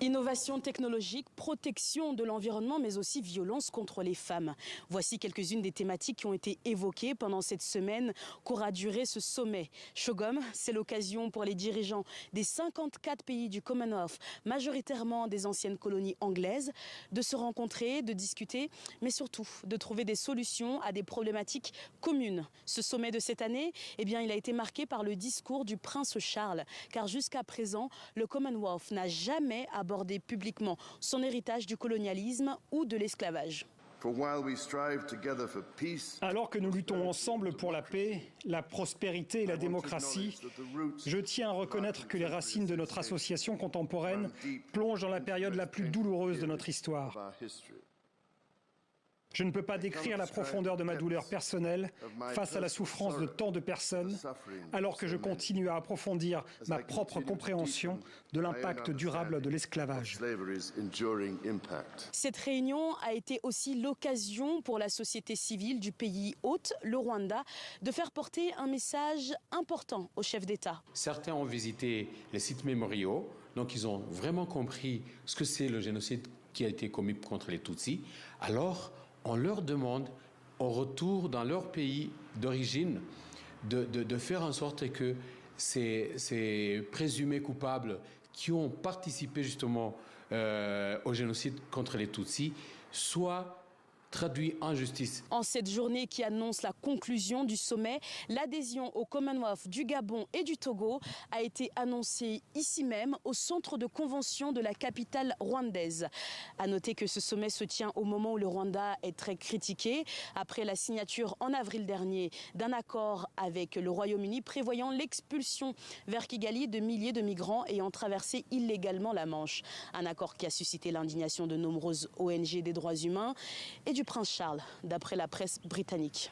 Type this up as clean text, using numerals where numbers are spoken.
Innovation technologique, protection de l'environnement, mais aussi violence contre les femmes. Voici quelques-unes des thématiques qui ont été évoquées pendant cette semaine qu'aura duré ce sommet. Shogom, c'est l'occasion pour les dirigeants des 54 pays du Commonwealth, majoritairement des anciennes colonies anglaises, de se rencontrer, de discuter, mais surtout de trouver des solutions à des problématiques communes. Ce sommet de cette année, il a été marqué par le discours du prince Charles, car jusqu'à présent, le Commonwealth n'a jamais abordé publiquement son héritage du colonialisme ou de l'esclavage. Alors que nous luttons ensemble pour la paix, la prospérité et la démocratie, je tiens à reconnaître que les racines de notre association contemporaine plongent dans la période la plus douloureuse de notre histoire. Je ne peux pas décrire la profondeur de ma douleur personnelle face à la souffrance de tant de personnes, alors que je continue à approfondir ma propre compréhension de l'impact durable de l'esclavage. Cette réunion a été aussi l'occasion pour la société civile du pays hôte, le Rwanda, de faire porter un message important au chef d'État. Certains ont visité les sites mémoriaux, donc ils ont vraiment compris ce que c'est le génocide qui a été commis contre les Tutsis. Alors, on leur demande, au retour dans leur pays d'origine, de faire en sorte que ces présumés coupables qui ont participé justement au génocide contre les Tutsis soient traduit en justice. En cette journée qui annonce la conclusion du sommet, l'adhésion au Commonwealth du Gabon et du Togo a été annoncée ici même au centre de convention de la capitale rwandaise. À noter que ce sommet se tient au moment où le Rwanda est très critiqué après la signature en avril dernier d'un accord avec le Royaume-Uni prévoyant l'expulsion vers Kigali de milliers de migrants ayant traversé illégalement la Manche. Un accord qui a suscité l'indignation de nombreuses ONG des droits humains et du prince Charles, d'après la presse britannique.